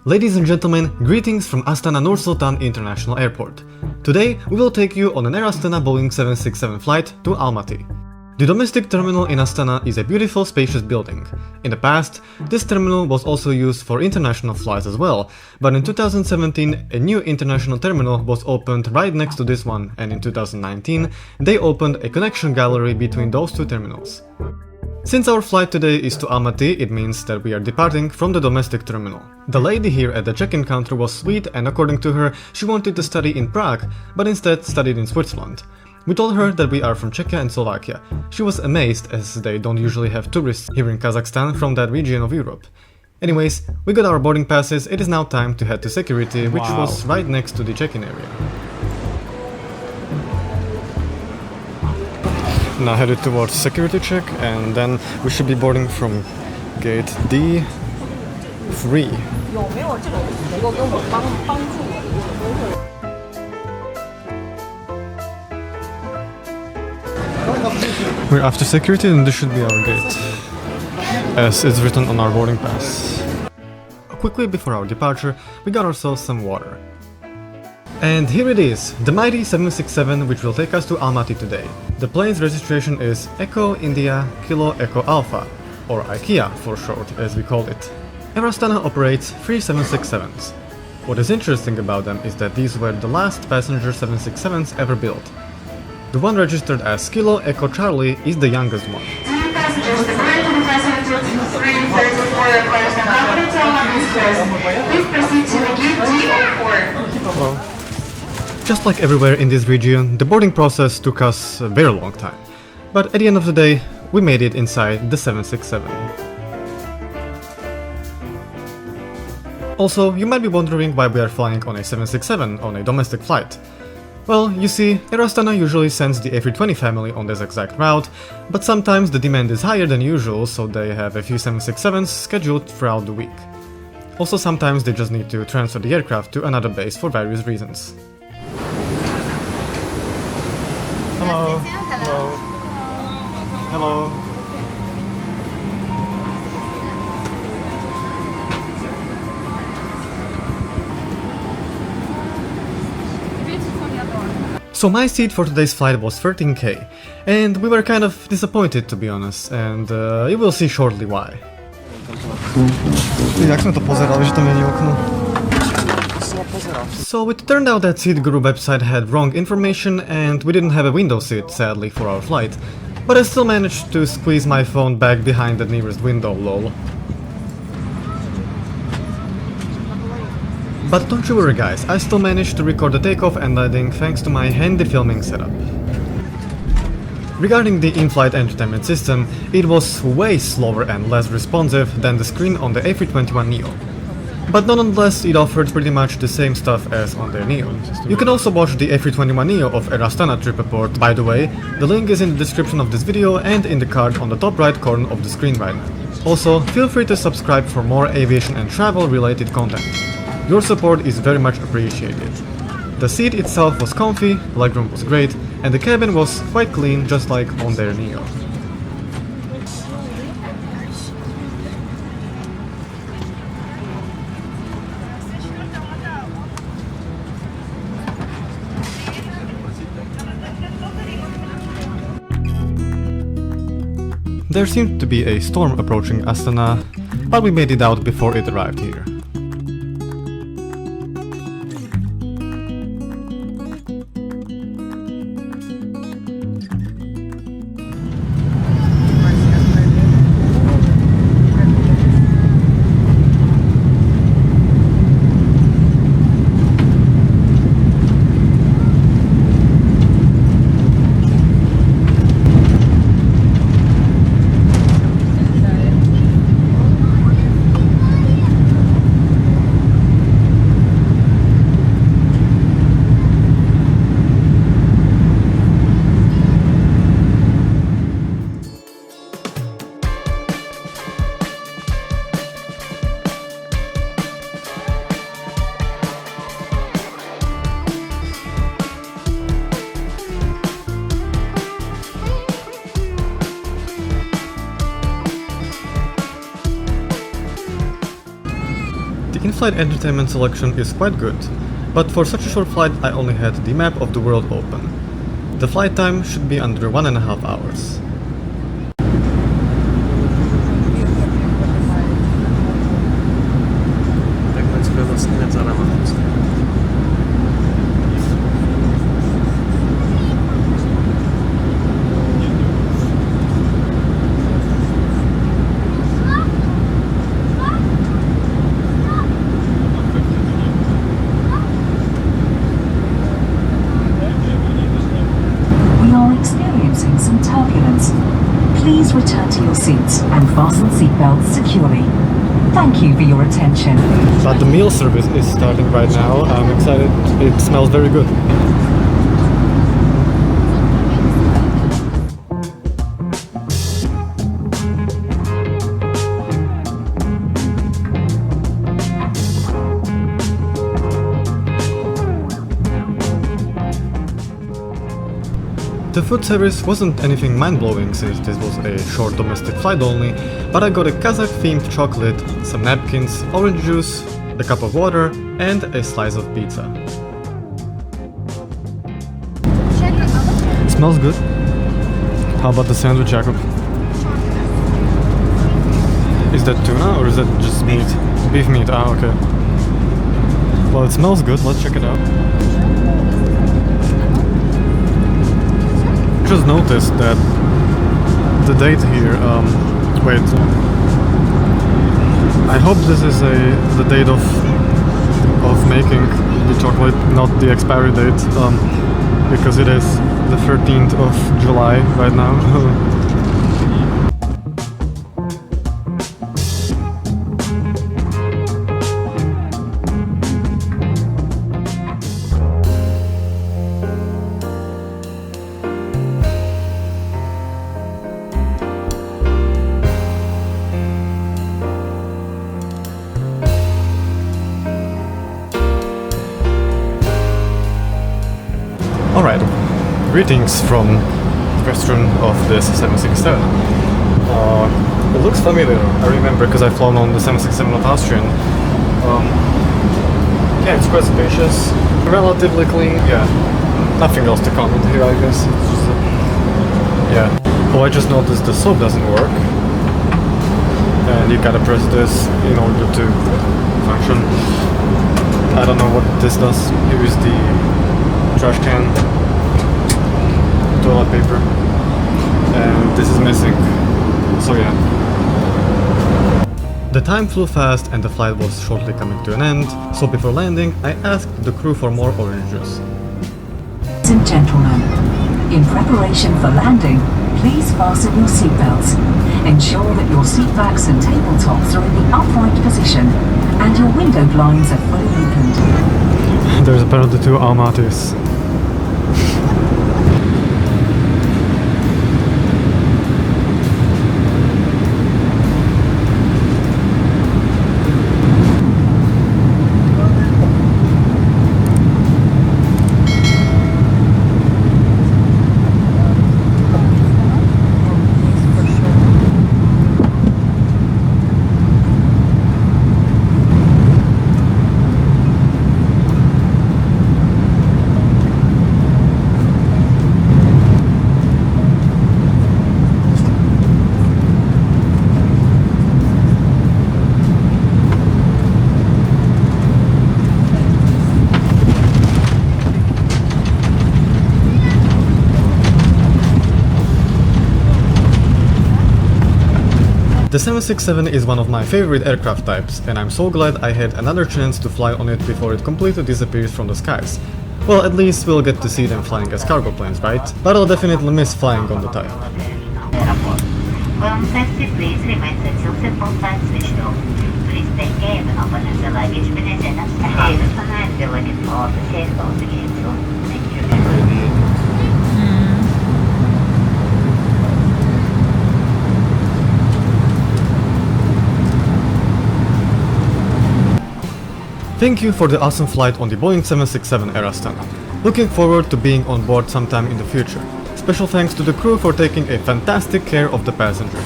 Ladies and gentlemen, greetings from Astana Nur Sultan International Airport. Today we will take you on an Air Astana Boeing 767 flight to Almaty. The domestic terminal in Astana is a beautiful, spacious building. In the past, this terminal was also used for international flights as well, but in 2017 a new international terminal was opened right next to this one, and in 2019 they opened a connection gallery between those two terminals. Since our flight today is to Almaty, it means that we are departing from the domestic terminal. The lady here at the check-in counter was sweet, and according to her, she wanted to study in Prague, but instead studied in Switzerland. We told her that we are from Czechia and Slovakia. She was amazed, as they don't usually have tourists here in Kazakhstan from that region of Europe. Anyways, we got our boarding passes, it is now time to head to security, which was right next to the check-in area. Now headed towards security check, and then we should be boarding from gate D3. We're after security and this should be our gate, as it's written on our boarding pass. Quickly before our departure, we got ourselves some water. And here it is, the mighty 767 which will take us to Almaty today. The plane's registration is Echo India Kilo Echo Alpha, or ei-kec for short, as we call it. Air Astana operates 3 767s. What is interesting about them is that these were the last passenger 767s ever built. The one registered as Kilo Echo Charlie is the youngest one. Passengers, the flight to the passenger 334 requires an operator express. Please proceed to the gate D04. Hello. Just like everywhere in this region, the boarding process took us a very long time. But at the end of the day, we made it inside the 767. Also, you might be wondering why we are flying on a 767 on a domestic flight. Well, you see, Air Astana usually sends the A320 family on this exact route, but sometimes the demand is higher than usual, so they have a few 767s scheduled throughout the week. Also, sometimes they just need to transfer the aircraft to another base for various reasons. Hello. Hello. Hello. So my seat for today's flight was 13K, and we were kind of disappointed, to be honest, and you will see shortly why. So it turned out that SeatGuru website had wrong information and we didn't have a window seat, sadly, for our flight. But I still managed to squeeze my phone back behind the nearest window, lol. But don't you worry guys, I still managed to record the takeoff and landing thanks to my handy filming setup. Regarding the in-flight entertainment system, it was way slower and less responsive than the screen on the A321neo. But nonetheless, it offered pretty much the same stuff as on their Neo. You can also watch the A321neo of Air Astana Tripreport, by the way. The link is in the description of this video and in the card on the top right corner of the screen right now. Also, feel free to subscribe for more aviation and travel related content. Your support is very much appreciated. The seat itself was comfy, legroom was great, and the cabin was quite clean, just like on their Neo. There seemed to be a storm approaching Astana, but we made it out before it arrived here. in-flight entertainment selection is quite good, but for such a short flight I only had the map of the world open. The flight time should be under 1.5 hours. Experiencing some turbulence. Please return to your seats and fasten seatbelts securely. Thank you for your attention. But the meal service is starting right now. I'm excited. It smells very good. The food service wasn't anything mind-blowing since this was a short domestic flight only, but I got a Kazakh-themed chocolate, some napkins, orange juice, a cup of water, and a slice of pizza. Smells good. How about the sandwich, Jacob? Is that tuna or is that just meat? Beef meat, okay. Well, it smells good, let's check it out. Just noticed that the date here, wait, I hope this is the date of making the chocolate, not the expiry date, because it is the 13th of July right now. Alright, greetings from the restaurant of this 767. It looks familiar, I remember, because I've flown on the 767 of Austrian. Yeah, it's quite spacious, relatively clean, yeah. Nothing else to comment here, I guess. It's just, yeah. Oh, I just noticed the soap doesn't work. And you gotta press this in order to function. I don't know what this does. Here is the trash can, toilet paper, and this is missing, so yeah. The time flew fast and the flight was shortly coming to an end, so before landing I asked the crew for more orange juice. Ladies and gentlemen, in preparation for landing, please fasten your seatbelts. Ensure that your seat backs and tabletops are in the upright position and your window blinds are fully opened. There's apparently 2 Almatys. The 767 is one of my favorite aircraft types, and I'm so glad I had another chance to fly on it before it completely disappears from the skies. Well, at least we'll get to see them flying as cargo planes, right? But I'll definitely miss flying on the type. Please remain seated for 5 switched off. Please take care when opening the luggage beneath and Air Astana and be looking forward to safe calls again soon. Thank you. Thank you for the awesome flight on the Boeing 767 Air Astana. Looking forward to being on board sometime in the future. Special thanks to the crew for taking a fantastic care of the passengers.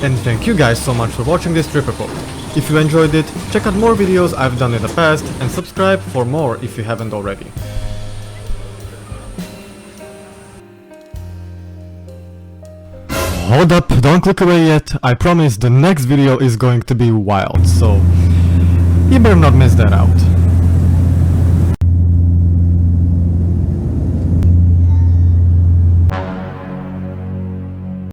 And thank you guys so much for watching this trip report. If you enjoyed it, check out more videos I've done in the past and subscribe for more if you haven't already. Hold up, don't click away yet. I promise the next video is going to be wild, so you better not miss that out.